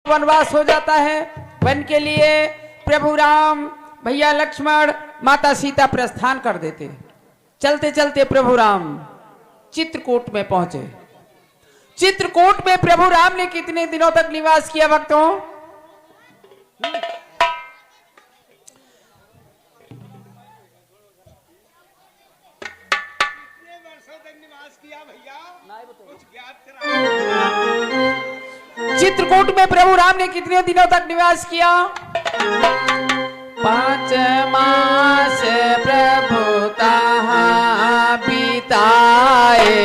वनवास हो जाता है। वन के लिए प्रभु राम, भैया लक्ष्मण, माता सीता प्रस्थान कर देते। चलते चलते प्रभु राम चित्रकूट में पहुंचे। चित्रकूट में प्रभु राम ने कितने दिनों तक निवास किया भक्तों? चित्रकूट में प्रभु राम ने कितने दिनों तक निवास किया? 5 मास प्रभु तहाँ बिताए।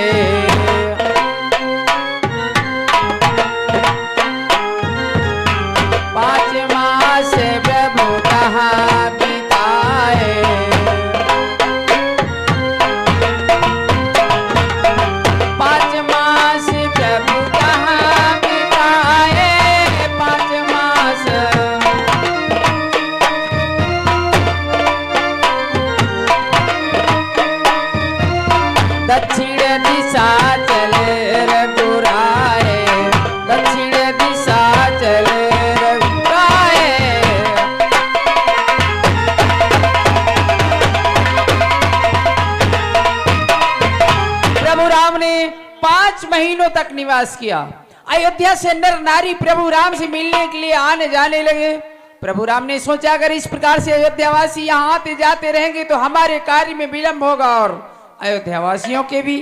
5 मास प्रभु तहाँ बिताए। 5 मास प्रभु तहाँ बिताए। 5 मास दक्षिण दिशा चले रघुराए। दक्षिण दिशा चले रघुराए। प्रभु राम ने 5 महीनों तक निवास किया। अयोध्या से नर नारी प्रभु राम से मिलने के लिए आने जाने लगे। प्रभु राम ने सोचा अगर इस प्रकार से अयोध्यावासी यहाँ आते जाते रहेंगे तो हमारे कार्य में विलंब होगा और अयोध्यावासियों के भी।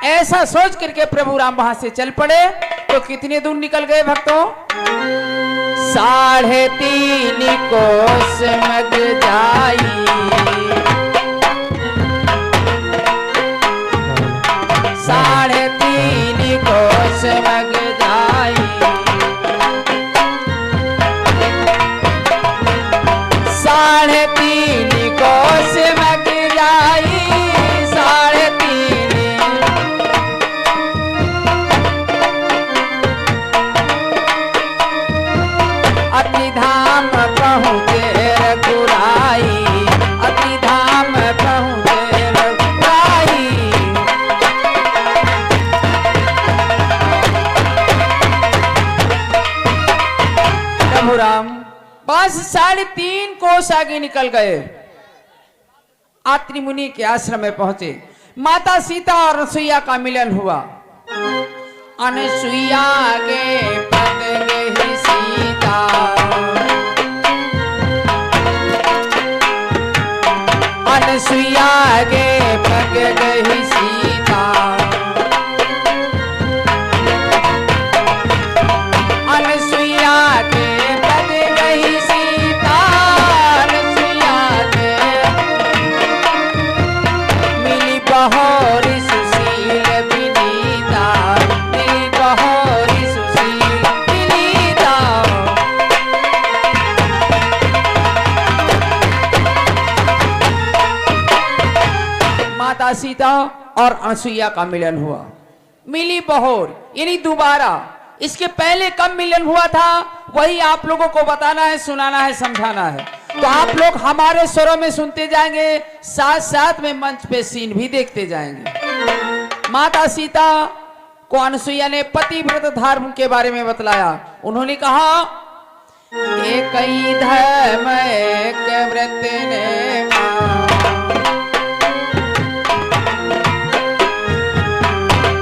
ऐसा सोच करके प्रभु राम वहां से चल पड़े। तो कितने दूर निकल गए भक्तों? 3.5 कोस मग जाई। 3.5 कोस मग जाई। 3.5 कोस मग जाई। 3.5 अति धाम पहुँचे रघुराई। अति धाम पहुँचे रघुराई। प्रभु राम बस 3.5 कोस आगे निकल गए। आत्रि मुनि के आश्रम में पहुंचे। माता सीता और अनसुईया का मिलन हुआ। अनसुईया के पद गई सीता। अनसुईया के पग गई सीता। अनसुईया के पग गई सीता। अनसुईया के मिली बहोरी सुशील विनीता। मिली बहोरी सुशील विनीता। माता सीता और अनसुईया का मिलन हुआ। मिली बहोर यानी दोबारा। इसके पहले कब मिलन हुआ था वही आप लोगों को बताना है, सुनाना है, समझाना है। तो आप लोग हमारे स्वरों में सुनते जाएंगे, साथ साथ में मंच पे सीन भी देखते जाएंगे। माता सीता को अनसुईया ने पतिव्रत धर्म के बारे में बतलाया। उन्होंने कहा एक ही धर्म एक व्रत ने मां।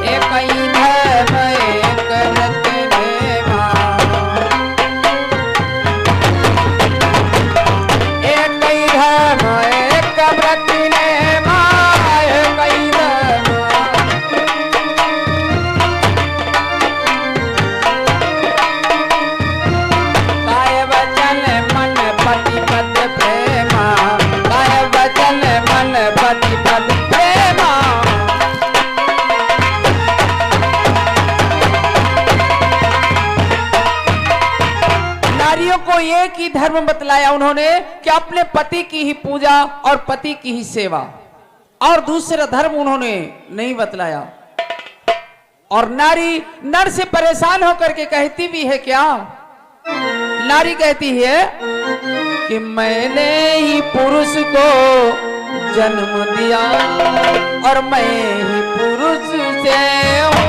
एक ही धर्म एक व्रत ने मां। एक ही धर्म एक व्रत ने मां। एक ही धर्म काय वचन मन पति पद प्रेमा। काय वचन मन पति पद प्रेमा। नारियों को एक ही धर्म बतलाया उन्होंने कि अपने पति की ही पूजा और पति की ही सेवा, और दूसरा धर्म उन्होंने नहीं बतलाया। और नारी नर से परेशान होकर के कहती भी है क्या? नारी कहती है कि मैंने ही पुरुष को जन्म दिया और मैं ही पुरुष से हूँ।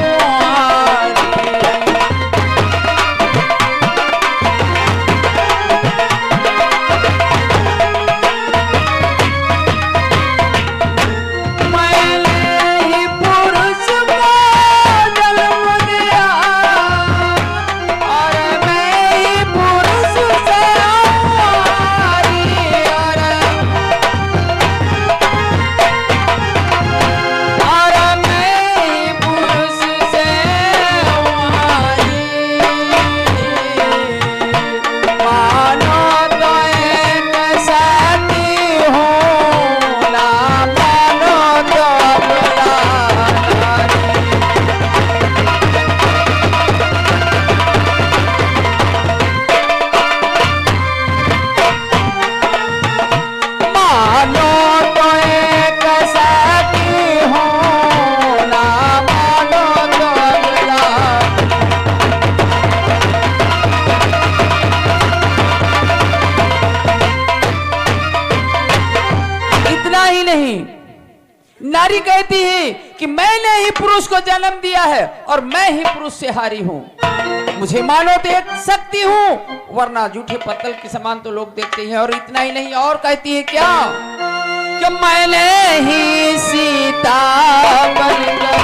नारी कहती है कि मैंने ही पुरुष को जन्म दिया है और मैं ही पुरुष से हारी हूं, मुझे मानो तो एक शक्ति हूं, वरना जूठे पत्तल के समान तो लोग देखते हैं। और इतना ही नहीं, और कहती है क्या कि मैंने ही सीता बनकर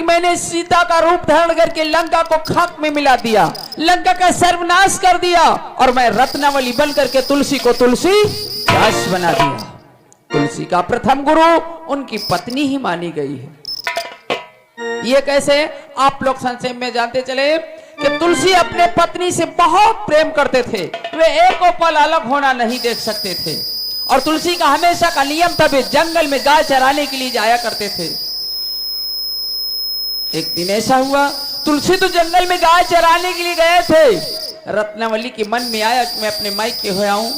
मैंने सीता का रूप धारण करके लंका को खाक में मिला दिया, लंका का सर्वनाश कर दिया और मैं रत्नावली बन करके तुलसी को तुलसी दास बना दिया। तुलसी का प्रथम गुरु उनकी पत्नी ही मानी गई है। ये कैसे, आप लोग संक्षेप में जानते चले कि तुलसी अपने पत्नी से बहुत प्रेम करते थे, वे एक पल अलग होना नहीं देख सकते थे। और तुलसी का हमेशा का नियम था, वे जंगल में गाय चराने के लिए जाया करते थे। एक दिन ऐसा हुआ, तुलसी तो जंगल में गाय चराने के लिए गए थे। रत्नावली के मन में आया कि मैं अपने मायके हो आऊं,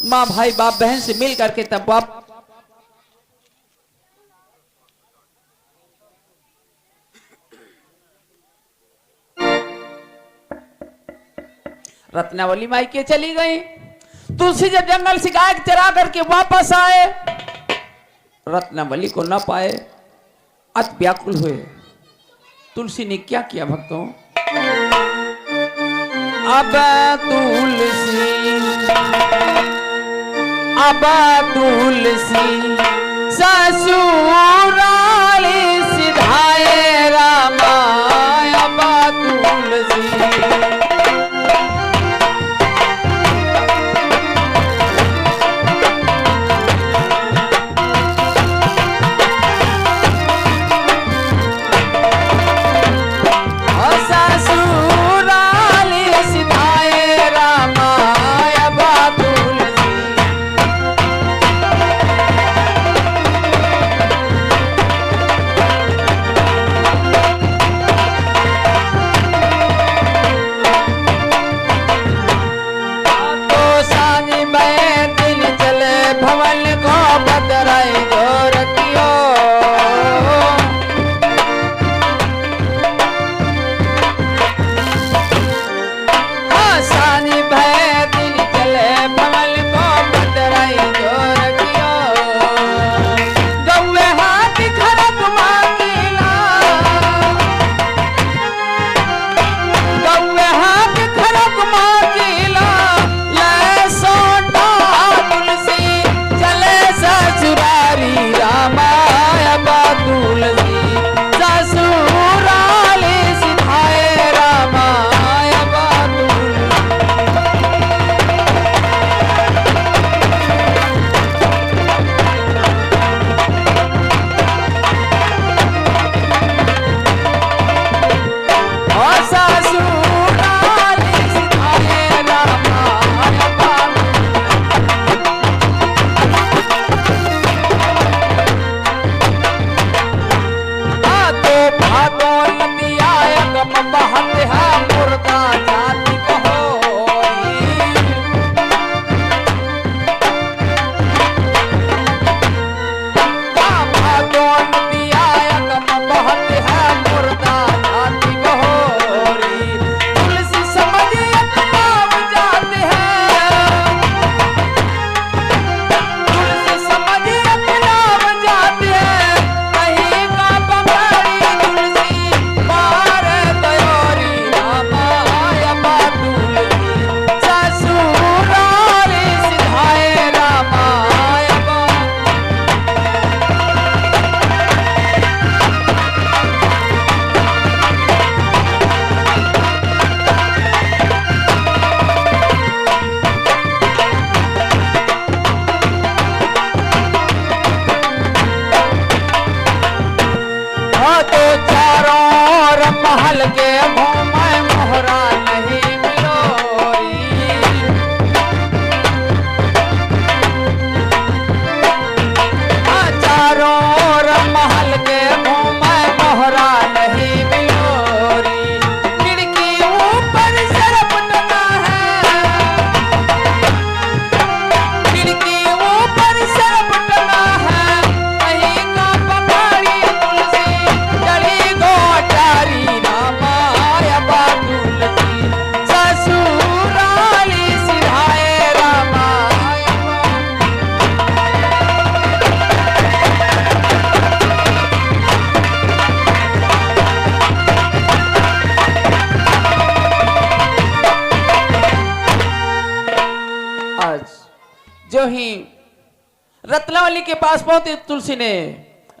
माँ भाई बाप बहन से मिल करके तब बाप रत्नावली मायके चली गई। तुलसी जब जंगल से गाय चरा करके वापस आए, रत्नावली को न पाए, अति व्याकुल हुए। तुलसी ने क्या किया भक्तों, अब तुलसी ससुराल सिधाए रामा, अब तुलसी तो चारों ओर महल के घूमे मोहरा नहीं मिलोरी। चारों ओर महल के घूमे मोहरा नहीं मिलोरी। खिड़की ऊपर सरप टना है, खिड़की ऊपर सरप टना है। कहीं का पखाड़ी तुलसी चढ़ी गोटारी रामाया बा तुलसी ससुराली सिधाए रामाया बा। आज जो ही रत्नावली के पास पहुंचे तुलसी ने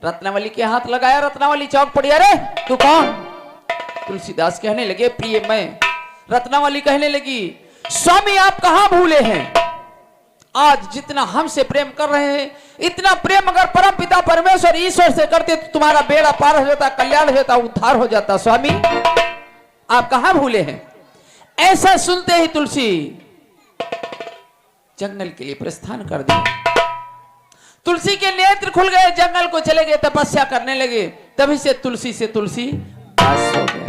रत्नावली के हाथ लगाया। रत्नावली चौक पड़ी। अरे तू कौन? तुलसीदास कहने लगे प्रिय मैं। रत्नावली कहने लगी स्वामी आप कहां भूले हैं? आज जितना हमसे प्रेम कर रहे हैं इतना प्रेम अगर परम पिता परमेश्वर ईश्वर से करते तो तुम्हारा बेड़ा पार हो जाता, कल्याण हो जाता, उद्धार हो जाता। स्वामी आप कहां भूले हैं? ऐसा सुनते ही तुलसी जंगल के लिए प्रस्थान कर दिया। तुलसी के नेत्र खुल गए, जंगल को चले गए, तपस्या करने लगे। तभी से तुलसी दास हो गए।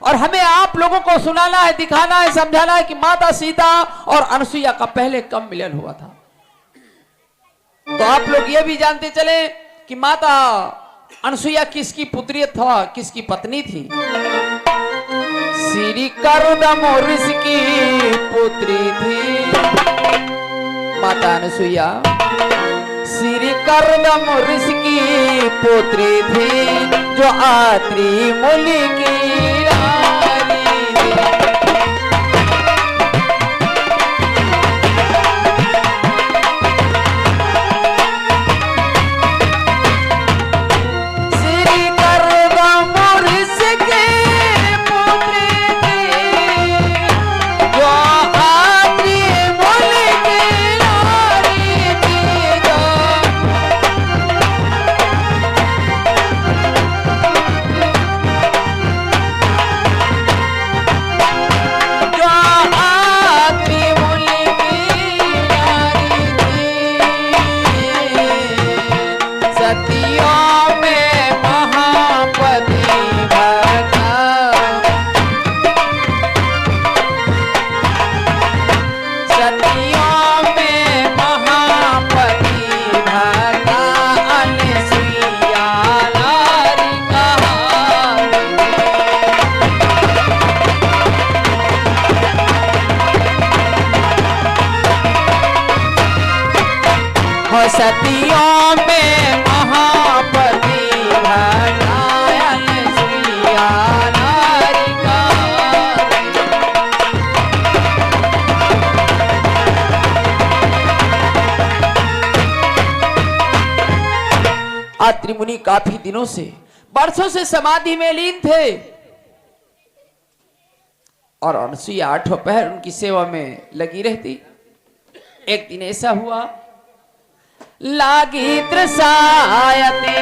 और हमें आप लोगों को सुनाना है, दिखाना है, समझाना है कि माता सीता और अनसुईया का पहले कब मिलन हुआ था। तो आप लोग ये भी जानते चले कि माता अनसुईया किसकी पुत्री था, किसकी पत्नी थी। श्री करदम ऋषि की पुत्री थी माता अनसुईया। श्री करदम ऋषि की पुत्री थी जो आत्री मुनि की रानी थी। श्री करदम ऋषि की पुत्री थी जो आत्री मुनि की रानी थी। जो आत्री मुनि की रानी थी। सतियों में महापति भटा। सतियों में महापति भटा। अनसुईया नारी कहानी। हो सतियों में महापति भटा। अनसुईया नारी कहानी। अत्रि मुनि काफी दिनों से, वर्षों से समाधि में लीन थे और अनसुईया आठों पहर उनकी सेवा में लगी रहती। एक दिन ऐसा हुआ लागी त्रसायती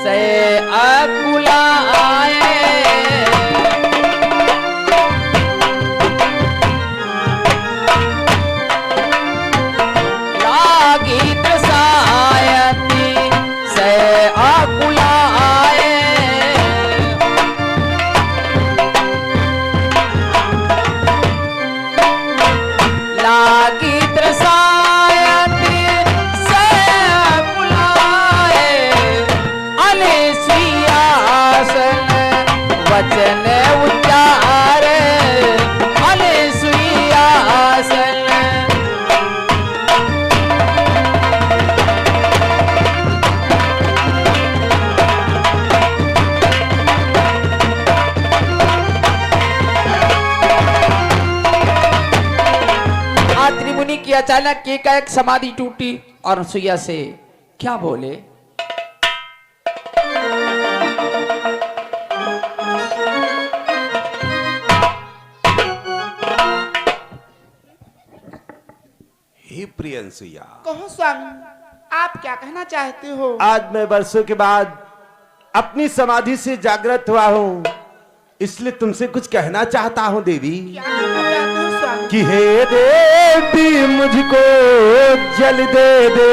से अकुलाए। लागी त्रसायती से अकुलाए। लागी त्रसायती से अकुलाए। अनसुईया सन वचन उच्चारे। अनसुईया सन अत्रि मुनि की अचानक एकाएक समाधि टूटी और अनसुईया से क्या बोले? हे प्रिय अनसुईया, कहो स्वामी, आप क्या कहना चाहते हो? आज मैं वर्षों के बाद अपनी समाधि से जागृत हुआ हूँ, इसलिए तुमसे कुछ कहना चाहता हूँ देवी। क्या कहना चाहते हो स्वामी? कि हे देवी मुझको जल दे दे,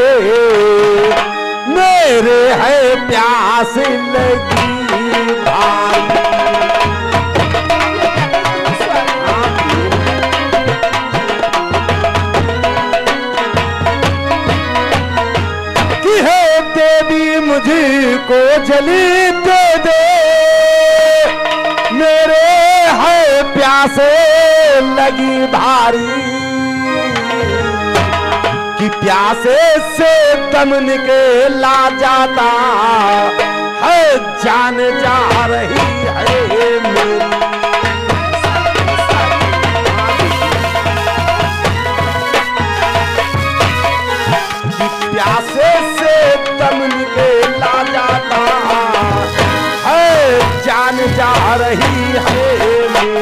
मेरे है प्यास लगी भाई। कि हे देवी मुझको जली दे दे, मेरे है प्यासे लगी भारी। कि प्यासे से दम निकला जाता है, जान जा रही है मेरी। कि प्यासे से दम निकला जाता है, जान जा रही है मेरी।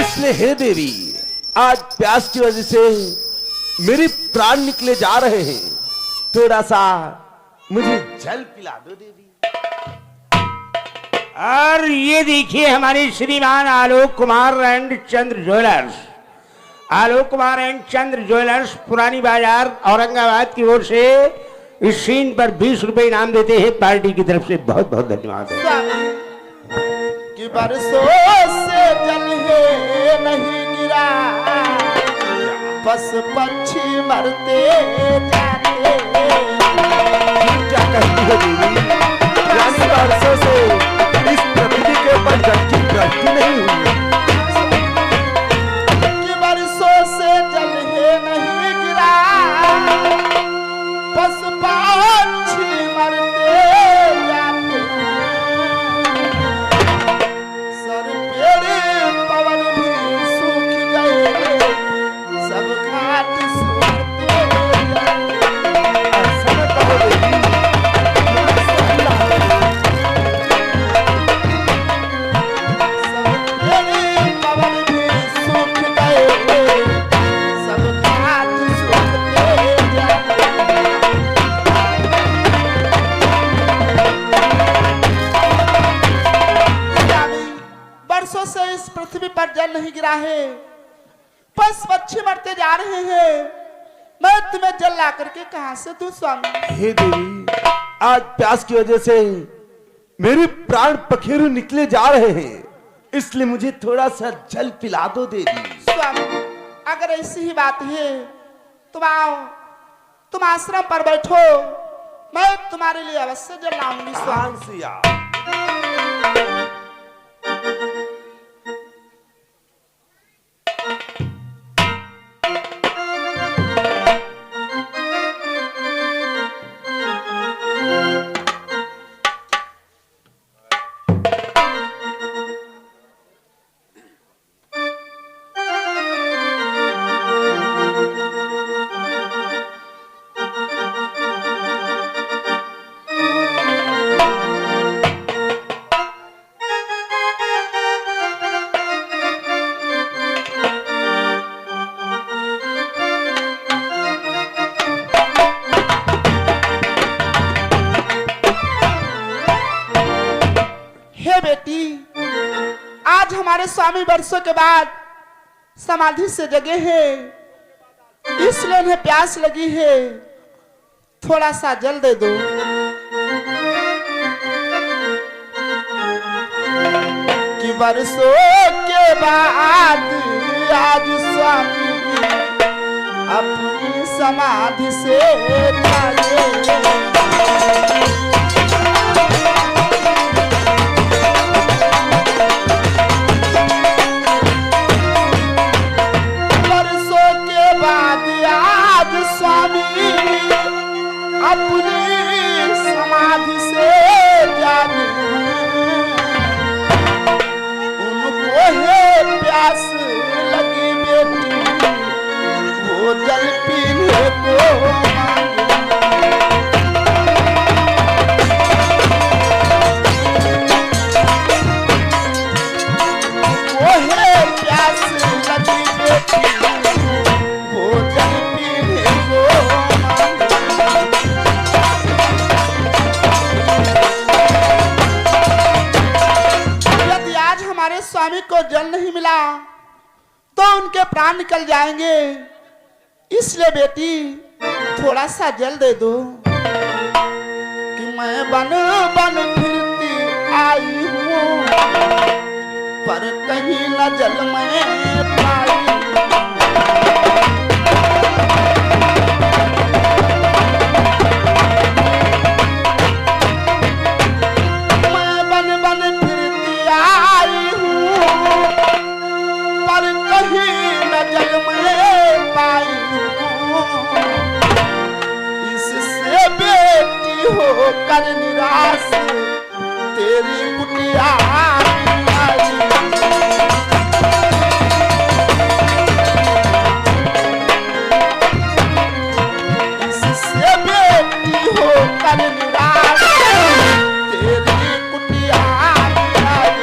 इसलिए हे देवी, आज प्यास की वजह से मेरे प्राण निकले जा रहे हैं, थोड़ा सा मुझे जल पिला दो देवी। और ये देखिए हमारे श्रीमान Alok Kumar and Chandra jewellers, Alok Kumar and Chandra jewellers पुरानी बाजार औरंगाबाद की ओर से इस सीन पर 20 रुपए इनाम देते हैं पार्टी की तरफ से। बहुत बहुत धन्यवाद है। स्वामी कि बरसों से जल है नहीं गिरा, बस पक्षी मरते जाते। क्या कहती हो देवी? यानी वर्षों से इस पृथ्वी के ऊपर जल की दृष्टि नहीं हुई। कि बरसों से जल है नहीं गिरा, बस पक्षी मरते जाते। सर पेड़ पवन भी सूख गए, सब घाट सूखते जाते। ऐसा न कहो देवी। सब पेड़ पवन भी सूख गए, सब घाट सूखते जाते। स्वामी, बरसों से इस पृथ्वी पर जल नहीं गिरा है, बस पक्षी मरते जा रहे हैं। मैं तुम्हें जल ला करके कहां से दूं स्वामी? हे देवी, आज प्यास की वजह से मेरे प्राण पखेरु निकले जा रहे हैं, इसलिए मुझे थोड़ा सा जल पिला दो देवी। स्वामी, अगर ऐसी ही बात है तुम आओ, तुम आश्रम पर बैठो, मैं तुम्हारे लिए अवश्य जल लाऊंगी स्वामी। सिया। हे बेटी, आज हमारे स्वामी वर्षों के बाद समाधि से जगे हैं, इसलिए उन्हें प्यास लगी है, थोड़ा सा जल दे दो। कि वर्षों के बाद आज स्वामी अपनी समाधि से जागे। अपनी समाधि से जागे, उनको है प्यास लगी बेटी, वो जल पीने को मांगे। वो है प्यास लगी बेटी, वो जल पीने उनके प्राण निकल जाएंगे। इसलिए बेटी थोड़ा सा जल दे दो कि मैं बन बन फिरती आई हूँ, पर कहीं न जल में पाई। मैं बन बन फिरती आई हूँ, पर कहीं न जल में पाई हूँ। इससे बेटी होकर निराश तेरी कुटिया आई। इससे बेटी होकर निराश तेरी कुटिया आई।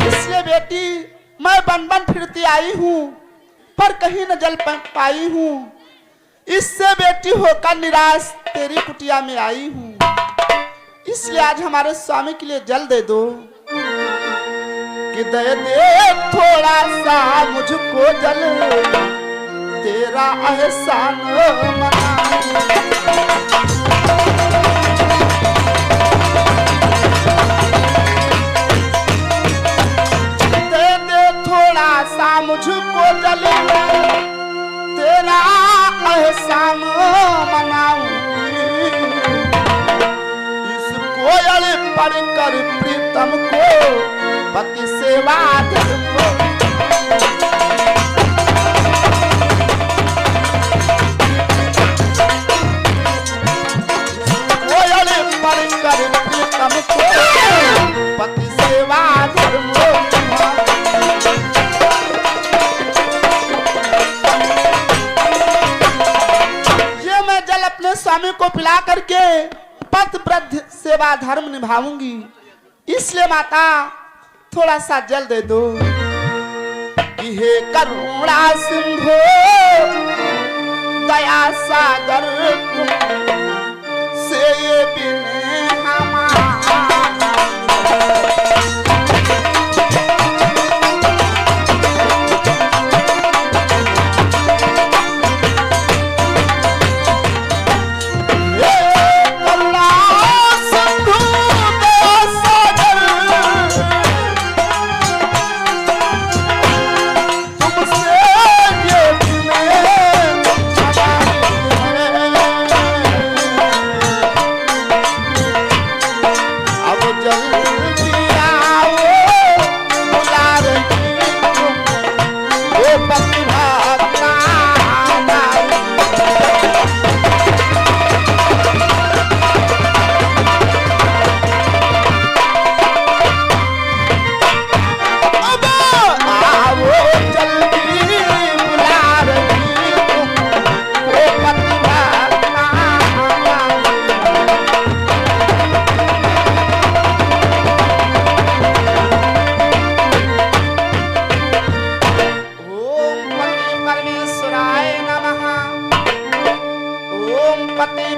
इसलिए बेटी मैं बन बन फिरती आई हूँ, पर कहीं न जल पाई हूँ। इससे बेटी होकर निराश तेरी कुटिया में आई हूँ। इसलिए आज हमारे स्वामी के लिए जल दे दो कि दे दे थोड़ा सा मुझको जल, तेरा एहसान मनाऊं। दे दे थोड़ा सा मुझको जल, तेरा एहसान मनाऊंगी। इस कोयल पढ़कर प्रीतम को पति सेवा धर्म। कोयल पढ़कर प्रीतम को पति सेवा धर्म। अपने स्वामी को पिला करके पति व्रत सेवा धर्म निभाऊंगी। इसलिए माता थोड़ा सा जल दे दो कि हे करुणा सिंधु दया सागर से ये बिने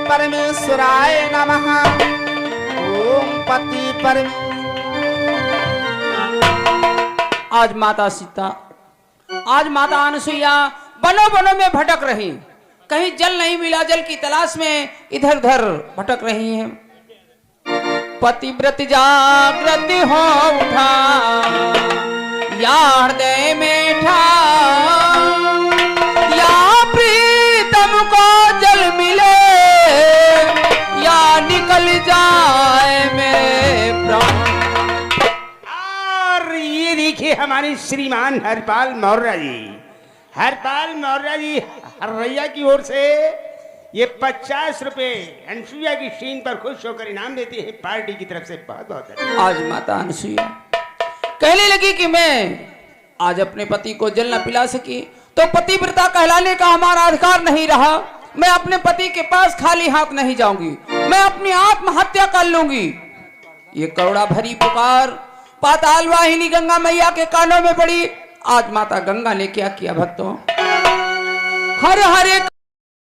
परमेश्वराय नमः। ओम पति आज माता सीता, आज माता अनुसुईया वनों वनों में भटक रही, कहीं जल नहीं मिला, जल की तलाश में इधर उधर भटक रही हैं। पतिव्रत जागृत हो उठा या हृदय में ठा, या प्रीतम को जल मिले या निकल जाए मेरे प्राण। और ये देखिए हमारे श्रीमान हरपाल मौर्य जी, हरपाल मौर्य जी हरैया की ओर से ये 50 रुपए अनुसुईया की शीन पर खुश होकर इनाम देती है पार्टी की तरफ से। बहुत बहुत धन्यवाद। आज माता अनुसुईया कहने लगी कि मैं आज अपने पति को जल न पिला सकी तो पतिव्रता कहलाने का हमारा अधिकार नहीं रहा। मैं अपने पति के पास खाली हाथ नहीं जाऊंगी, मैं अपनी आत्महत्या कर लूंगी। ये करुणा भरी पुकार पाताल वाहिनी गंगा मैया के कानों में पड़ी। आज माता गंगा ने क्या किया भक्तों, हर हर एक